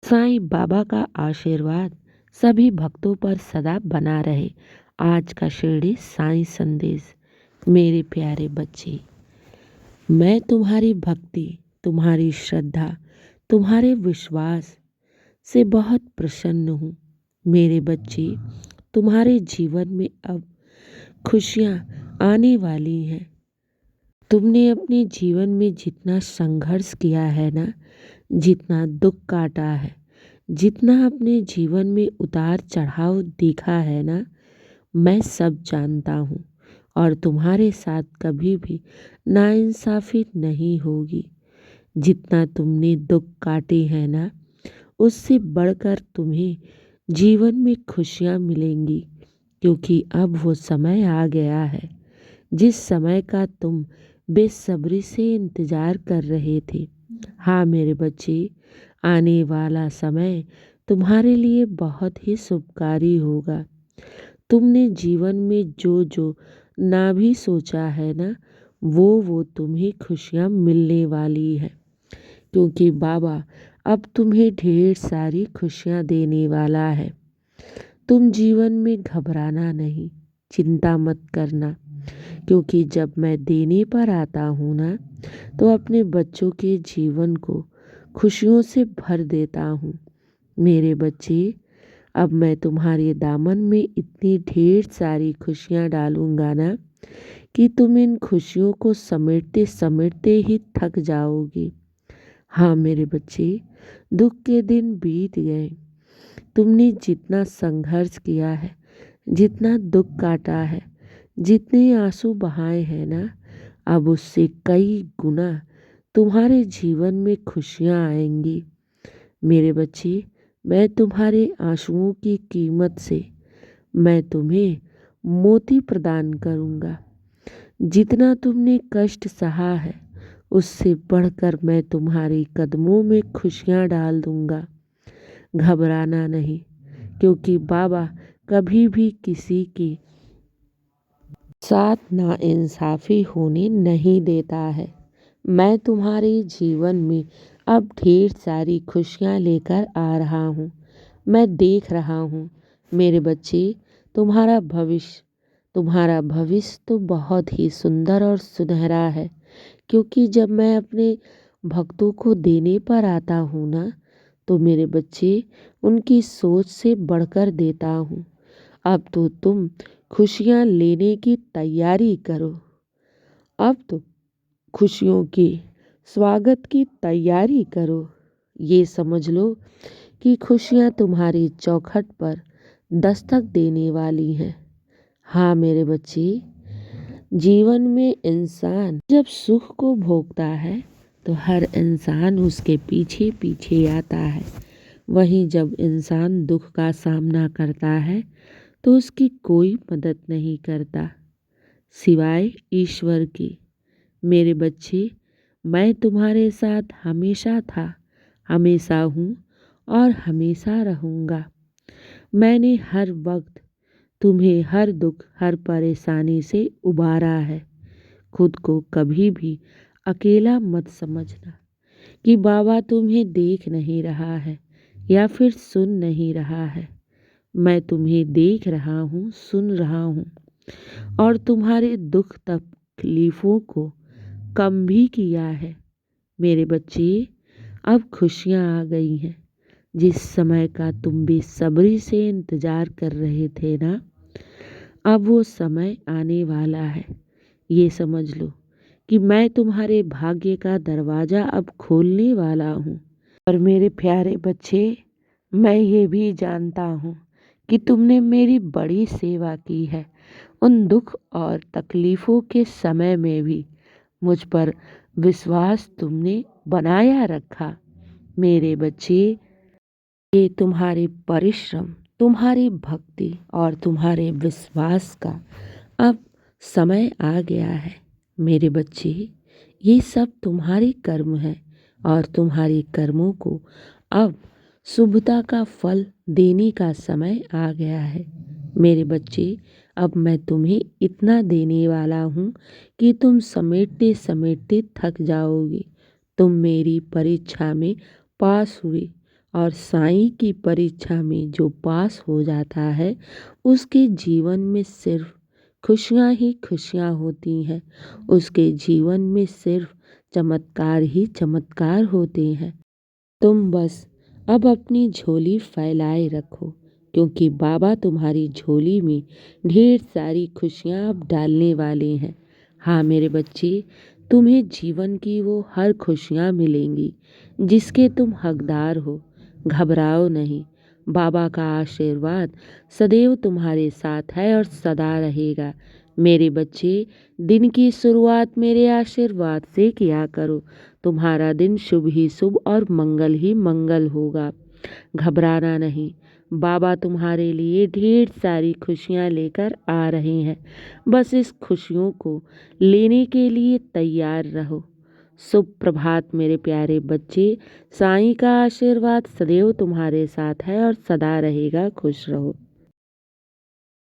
साईं बाबा का आशीर्वाद सभी भक्तों पर सदा बना रहे। आज का शिरडी साईं संदेश। मेरे प्यारे बच्चे, मैं तुम्हारी भक्ति, तुम्हारी श्रद्धा, तुम्हारे विश्वास से बहुत प्रसन्न हूँ। मेरे बच्चे, तुम्हारे जीवन में अब खुशियाँ आने वाली हैं। तुमने अपने जीवन में जितना संघर्ष किया है ना, जितना दुख काटा है, जितना अपने जीवन में उतार चढ़ाव देखा है ना, मैं सब जानता हूँ। और तुम्हारे साथ कभी भी नाइंसाफ़ी नहीं होगी। जितना तुमने दुख काटे हैं ना, उससे बढ़कर तुम्हें जीवन में खुशियाँ मिलेंगी। क्योंकि अब वो समय आ गया है जिस समय का तुम बेसब्री से इंतज़ार कर रहे थे। हाँ मेरे बच्चे, आने वाला समय तुम्हारे लिए बहुत ही शुभकारी होगा। तुमने जीवन में जो जो ना भी सोचा है ना, वो तुम्हें खुशियाँ मिलने वाली है। क्योंकि बाबा अब तुम्हें ढेर सारी खुशियाँ देने वाला है। तुम जीवन में घबराना नहीं, चिंता मत करना। क्योंकि जब मैं देने पर आता हूँ ना, तो अपने बच्चों के जीवन को खुशियों से भर देता हूँ। मेरे बच्चे, अब मैं तुम्हारे दामन में इतनी ढेर सारी खुशियाँ डालूँगा ना कि तुम इन खुशियों को समेटते समेटते ही थक जाओगे। हाँ मेरे बच्चे, दुख के दिन बीत गए। तुमने जितना संघर्ष किया है, जितना दुख काटा है, जितने आंसू बहाए हैं ना, अब उससे कई गुना तुम्हारे जीवन में खुशियाँ आएंगी। मेरे बच्चे, मैं तुम्हारे आंसुओं की कीमत से मैं तुम्हें मोती प्रदान करूँगा। जितना तुमने कष्ट सहा है, उससे बढ़कर मैं तुम्हारे कदमों में खुशियाँ डाल दूँगा। घबराना नहीं, क्योंकि बाबा कभी भी किसी की साथ नाइंसाफ़ी होने नहीं देता है। मैं तुम्हारे जीवन में अब ढेर सारी खुशियाँ लेकर आ रहा हूँ। मैं देख रहा हूँ मेरे बच्चे, तुम्हारा भविष्य तो बहुत ही सुंदर और सुनहरा है। क्योंकि जब मैं अपने भक्तों को देने पर आता हूँ ना, तो मेरे बच्चे उनकी सोच से बढ़कर देता हूँ। अब तो तुम खुशियाँ लेने की तैयारी करो। अब तो खुशियों के स्वागत की तैयारी करो। ये समझ लो कि खुशियाँ तुम्हारी चौखट पर दस्तक देने वाली हैं। हाँ मेरे बच्चे, जीवन में इंसान जब सुख को भोगता है तो हर इंसान उसके पीछे पीछे आता है। वहीं जब इंसान दुख का सामना करता है तो उसकी कोई मदद नहीं करता सिवाय ईश्वर की। मेरे बच्चे, मैं तुम्हारे साथ हमेशा था, हमेशा हूँ और हमेशा रहूँगा। मैंने हर वक्त तुम्हें हर दुख, हर परेशानी से उबारा है। खुद को कभी भी अकेला मत समझना कि बाबा तुम्हें देख नहीं रहा है या फिर सुन नहीं रहा है। मैं तुम्हें देख रहा हूँ, सुन रहा हूँ और तुम्हारे दुख तकलीफ़ों को कम भी किया है। मेरे बच्चे, अब खुशियाँ आ गई हैं। जिस समय का तुम बेसब्री से इंतज़ार कर रहे थे ना, अब वो समय आने वाला है। ये समझ लो कि मैं तुम्हारे भाग्य का दरवाज़ा अब खोलने वाला हूँ। और मेरे प्यारे बच्चे, मैं ये भी जानता हूँ कि तुमने मेरी बड़ी सेवा की है। उन दुख और तकलीफ़ों के समय में भी मुझ पर विश्वास तुमने बनाया रखा। मेरे बच्चे, ये तुम्हारे परिश्रम, तुम्हारी भक्ति और तुम्हारे विश्वास का अब समय आ गया है। मेरे बच्चे, ये सब तुम्हारे कर्म है और तुम्हारे कर्मों को अब शुभता का फल देने का समय आ गया है। मेरे बच्चे, अब मैं तुम्हें इतना देने वाला हूँ कि तुम समेटते समेटते थक जाओगे। तुम मेरी परीक्षा में पास हुए और साईं की परीक्षा में जो पास हो जाता है उसके जीवन में सिर्फ खुशियाँ ही खुशियाँ होती हैं। उसके जीवन में सिर्फ चमत्कार ही चमत्कार होते हैं। तुम बस अब अपनी झोली फैलाए रखो, क्योंकि बाबा तुम्हारी झोली में ढेर सारी खुशियाँ अब डालने वाले हैं। हाँ मेरे बच्चे, तुम्हें जीवन की वो हर खुशियाँ मिलेंगी जिसके तुम हकदार हो। घबराओ नहीं, बाबा का आशीर्वाद सदैव तुम्हारे साथ है और सदा रहेगा। मेरे बच्चे, दिन की शुरुआत मेरे आशीर्वाद से किया करो। तुम्हारा दिन शुभ ही शुभ और मंगल ही मंगल होगा। घबराना नहीं, बाबा तुम्हारे लिए ढेर सारी खुशियाँ लेकर आ रहे हैं। बस इस खुशियों को लेने के लिए तैयार रहो। शुभ प्रभात मेरे प्यारे बच्चे। साईं का आशीर्वाद सदैव तुम्हारे साथ है और सदा रहेगा। खुश रहो।